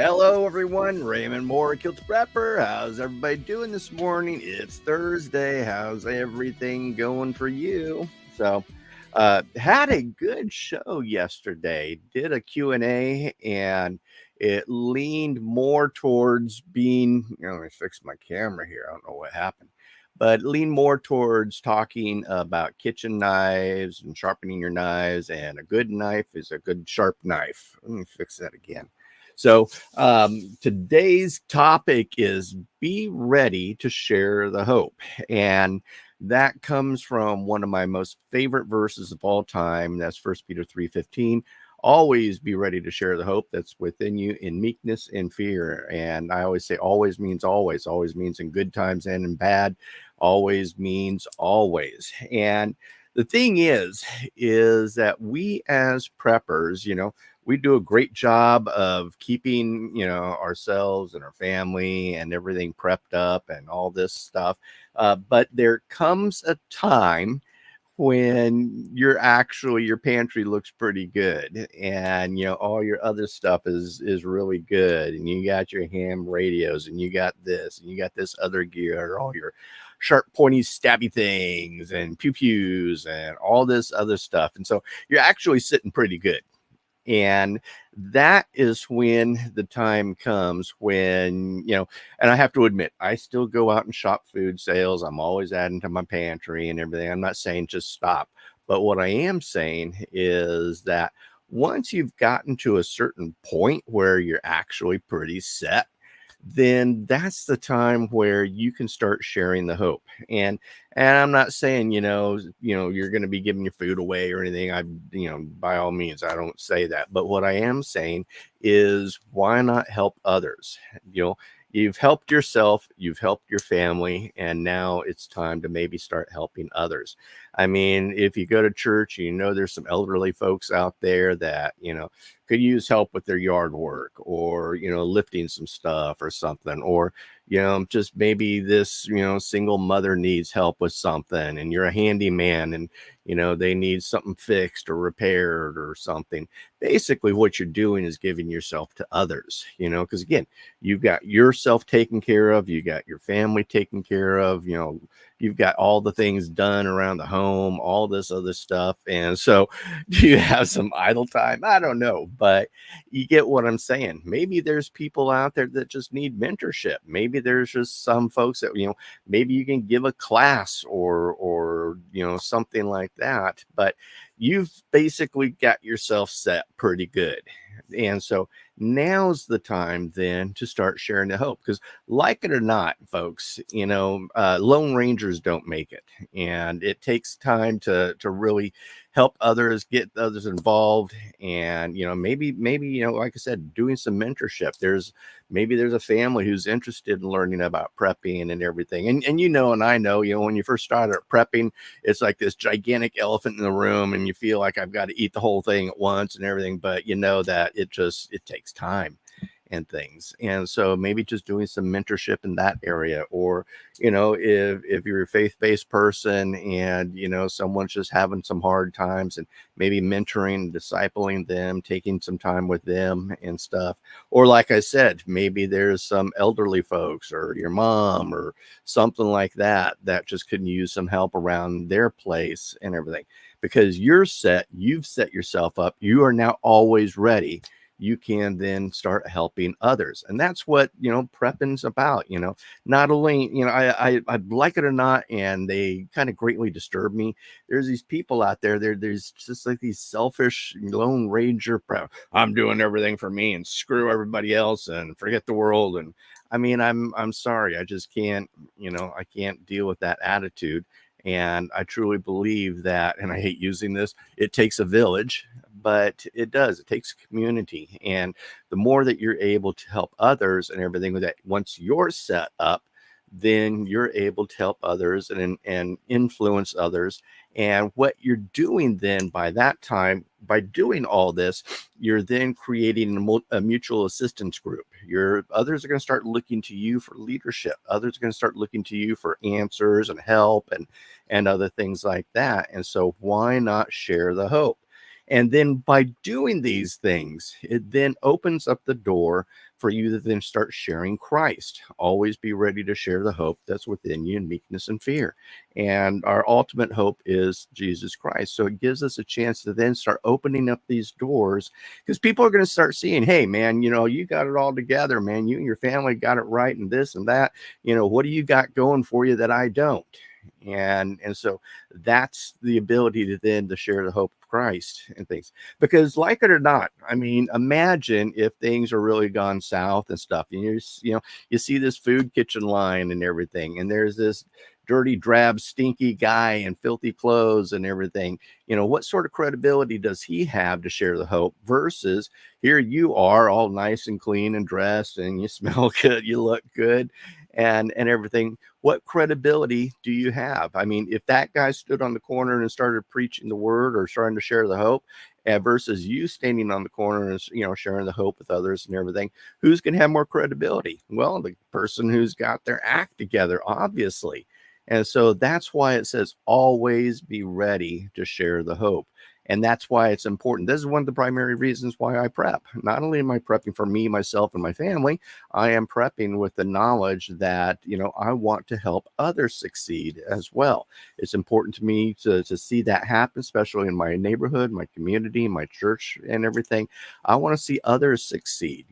Hello, everyone. Raymond Mhor, Kilts Prepper. How's everybody doing this morning? It's Thursday. How's everything going for you? Had a good show yesterday. Did a Q&A, and it leaned more towards being, let me fix my camera here. I don't know what happened, but leaned more towards talking about kitchen knives and sharpening your knives. And a good knife is a good sharp knife. Let me fix that again. Today's topic is be ready to share the hope. And that comes from one of my most favorite verses of all time. That's 1 Peter 3:15. Always be ready to share the hope that's within you in meekness and fear. And I always say always means always. Always means in good times and in bad. Always means always. And the thing is that we as preppers, we do a great job of keeping, ourselves and our family and everything prepped up and all this stuff. But there comes a time when your pantry looks pretty good, and all your other stuff is really good, and you got your ham radios, and you got this, and you got this other gear, all your sharp pointy stabby things and pew pews and all this other stuff, and so you're actually sitting pretty good. And that is when the time comes when, and I have to admit, I still go out and shop food sales. I'm always adding to my pantry and everything. I'm not saying just stop. But what I am saying is that once you've gotten to a certain point where you're actually pretty set, then that's the time where you can start sharing the hope. And I'm not saying, you're going to be giving your food away or anything. By all means, I don't say that. But what I am saying is, why not help others? You've helped yourself, you've helped your family, and now it's time to maybe start helping others. I mean, if you go to church, there's some elderly folks out there that, could use help with their yard work, or, lifting some stuff or something, or, just maybe this, single mother needs help with something, and you're a handyman, and, they need something fixed or repaired or something. Basically, what you're doing is giving yourself to others, because again, you've got yourself taken care of, you got your family taken care of, you've got all the things done around the home, all this other stuff. And so, do you have some idle time? I don't know, but you get what I'm saying. Maybe there's people out there that just need mentorship. Maybe there's just some folks that, maybe you can give a class or something like that. But you've basically got yourself set pretty good. And so now's the time then to start sharing the hope, because like it or not, folks, lone rangers don't make it, and it takes time to really help others, get others involved. And maybe like I said, doing some mentorship. Maybe there's a family who's interested in learning about prepping and everything, and and I know, when you first started prepping, it's like this gigantic elephant in the room, and you feel like I've got to eat the whole thing at once and everything, but that it takes time and things. And so maybe just doing some mentorship in that area, or if you're a faith-based person and someone's just having some hard times, and maybe mentoring, discipling them, taking some time with them and stuff. Or like I said, maybe there's some elderly folks, or your mom or something like that just could use some help around their place and everything. Because you've set yourself up, you are now always ready. You can then start helping others. And that's what, prepping's about. Not only, I like it or not, and they kind of greatly disturb me. There's these people out there's just like these selfish lone ranger prep. I'm doing everything for me and screw everybody else and forget the world. And I mean, I'm sorry. I just can't, I can't deal with that attitude. And I truly believe that, and I hate using this, it takes a village, but it does. It takes community. And the more that you're able to help others and everything with that, once you're set up, then you're able to help others and influence others. And what you're doing then by that time, by doing all this, you're then creating a mutual assistance group. Others are going to start looking to you for leadership. Others are going to start looking to you for answers and help and other things like that. And so why not share the hope? And then by doing these things, it then opens up the door for you to then start sharing Christ. Always be ready to share the hope that's within you in meekness and fear. And our ultimate hope is Jesus Christ. So it gives us a chance to then start opening up these doors, because people are going to start seeing, hey, man, you got it all together, man. You and your family got it right, and this and that. What do you got going for you that I don't? And so that's the ability to then to share the hope of Christ and things. Because like it or not, I mean, imagine if things are really gone south and stuff. And you see this food kitchen line and everything, and there's this dirty, drab, stinky guy in filthy clothes and everything. What sort of credibility does he have to share the hope versus here you are all nice and clean and dressed and you smell good, you look good and everything. What credibility do you have? I mean, if that guy stood on the corner and started preaching the word or trying to share the hope, versus you standing on the corner and sharing the hope with others and everything, who's going to have more credibility? Well, the person who's got their act together, obviously. And so that's why it says always be ready to share the hope. And that's why it's important. This is one of the primary reasons why I prep. Not only am I prepping for me, myself, and my family, I am prepping with the knowledge that, I want to help others succeed as well. It's important to me to see that happen, especially in my neighborhood, my community, my church, and everything. I want to see others succeed.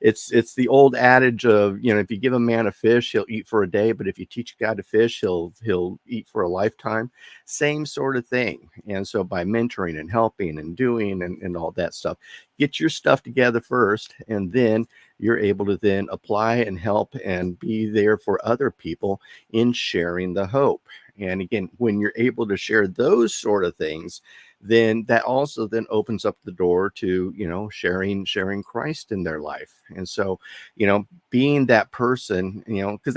It's the old adage of, if you give a man a fish, he'll eat for a day, but if you teach a guy to fish, he'll eat for a lifetime. Same sort of thing. And so by mentoring and helping and doing and all that stuff, get your stuff together first, and then you're able to then apply and help and be there for other people in sharing the hope. And again, when you're able to share those sort of things, then that also then opens up the door to sharing Christ in their life. And so being that person, because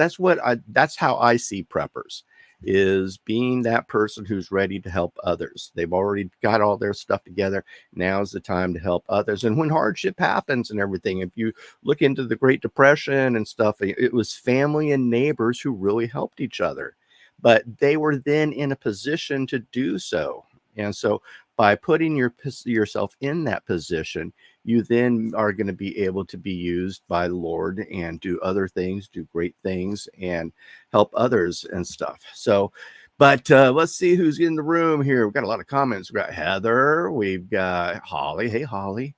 that's how I see preppers, is being that person who's ready to help others. They've already got all their stuff together. Now's the time to help others. And when hardship happens and everything, if you look into the Great Depression and stuff, it was family and neighbors who really helped each other, but they were then in a position to do so. And so by putting yourself in that position, you then are going to be able to be used by the Lord and do other things, do great things, and help others and stuff. So, but let's see who's in the room here. We've got a lot of comments. We've got Heather. We've got Holly. Hey, Holly.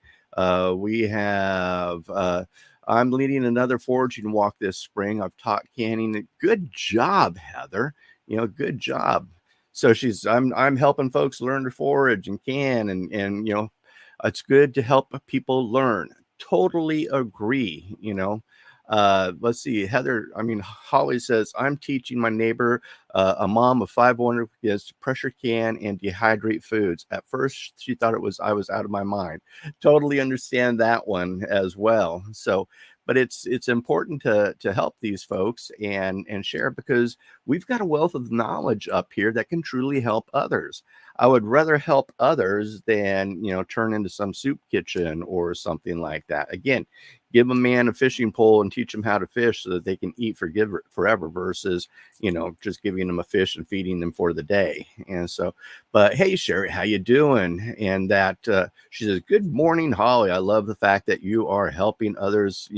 We have I'm leading another foraging walk this spring. I've taught canning. Good job, Heather. Good job. So I'm helping folks learn to forage and can, and it's good to help people learn. Totally agree. Let's see, Holly says, I'm teaching my neighbor, a mom of 5 wonderful kids, to pressure can and dehydrate foods. At first, she thought I was out of my mind. Totally understand that one as well. So, but it's important to help these folks and share, because we've got a wealth of knowledge up here that can truly help others. I would rather help others than, turn into some soup kitchen or something like that. Again, give a man a fishing pole and teach them how to fish so that they can eat forever versus, just giving them a fish and feeding them for the day. And so, but hey, Sherry, how you doing? And that she says, good morning, Holly. I love the fact that you are helping others,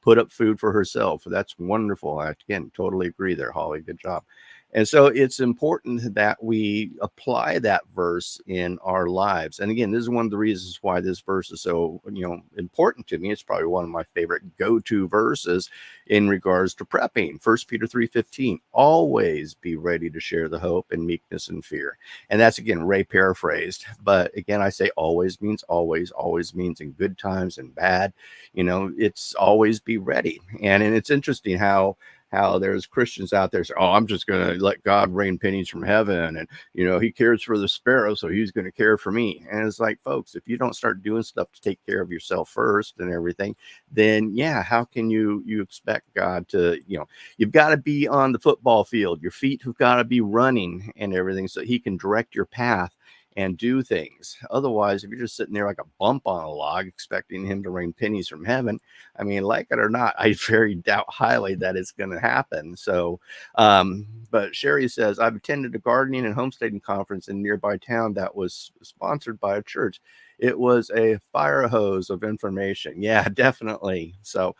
put up food for herself. That's wonderful. I, again, totally agree there, Holly. Good job. And so it's important that we apply that verse in our lives. And again, this is one of the reasons why this verse is so, important to me. It's probably one of my favorite go-to verses in regards to prepping. 1 Peter 3:15, always be ready to share the hope and meekness and fear. And that's, again, Ray paraphrased. But again, I say always means always means in good times and bad. It's always be ready. And it's interesting how there's Christians out there say, oh, I'm just going to let God rain pennies from heaven. And, he cares for the sparrow, so he's going to care for me. And it's like, folks, if you don't start doing stuff to take care of yourself first and everything, then yeah, how can you expect God to, you've got to be on the football field. Your feet have got to be running and everything so he can direct your path and do things. Otherwise, if you're just sitting there like a bump on a log expecting him to rain pennies from heaven, I mean, like it or not, I very doubt highly that it's going to happen. So, but Sherry says, I've attended a gardening and homesteading conference in a nearby town that was sponsored by a church. It was a fire hose of information. Yeah, definitely. So,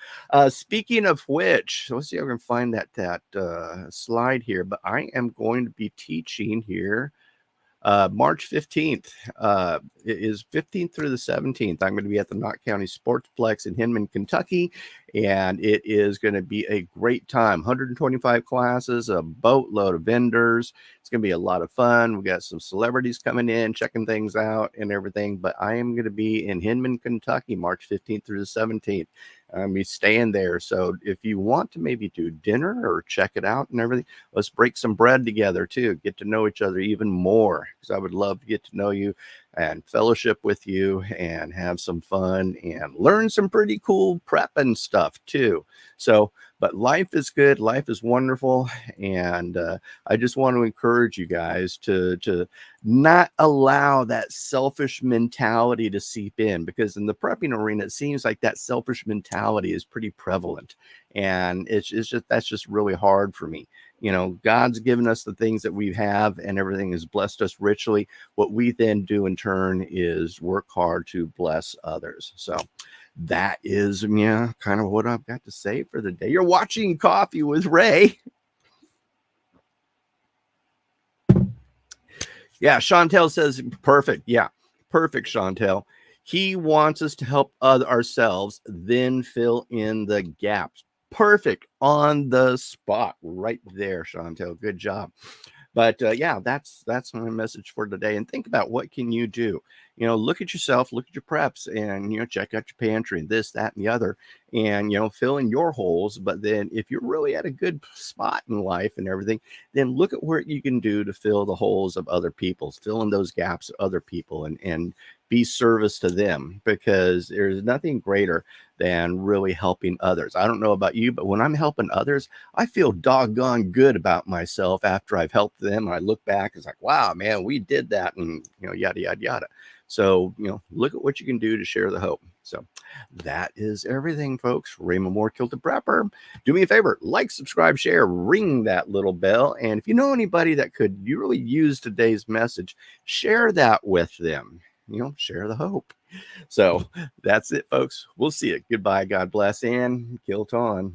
speaking of which, let's see if I can find that slide here. But I am going to be teaching here March 15th. It is 15th through the 17th. I'm going to be at the Knott County Sportsplex in Hinman, Kentucky, and it is going to be a great time. 125 classes, a boatload of vendors. It's going to be a lot of fun. We got some celebrities coming in, checking things out and everything. But I am going to be in Hinman, Kentucky, March 15th through the 17th. I'm be staying there. So if you want to maybe do dinner or check it out and everything, let's break some bread together too. Get to know each other even more, because I would love to get to know you and fellowship with you and have some fun and learn some pretty cool prep and stuff too. So, but life is good. Life is wonderful. And I just want to encourage you guys to not allow that selfish mentality to seep in, because in the prepping arena, it seems like that selfish mentality is pretty prevalent. And it's just, that's just really hard for me. You know, God's given us the things that we have and everything has blessed us richly. What we then do in turn is work hard to bless others. So that is, yeah, kind of what I've got to say for the day. You're watching Coffee with Ray. Yeah, Chantel says perfect. Yeah, perfect, Chantel. He wants us to help ourselves, then fill in the gaps. Perfect, on the spot right there, Chantel. Good job. But yeah, that's my message for today. And think about, what can you do? You know, look at yourself, look at your preps, and, you know, check out your pantry and this, that, and the other, and, you know, fill in your holes. But then if you're really at a good spot in life and everything, then look at what you can do to fill the holes of other people's, fill in those gaps of other people, and be service to them, because there's nothing greater than really helping others. I don't know about you, but when I'm helping others, I feel doggone good about myself after I've helped them. And I look back, it's like, wow, man, we did that, and, you know, yada, yada, yada. So, you know, look at what you can do to share the hope. So that is everything, folks. Raymond Mhor, Kilted Prepper. Do me a favor, like, subscribe, share, ring that little bell. And if you know anybody that could really use today's message, share that with them. You know, share the hope. So that's it, folks. We'll see you. Goodbye. God bless, and kilt on.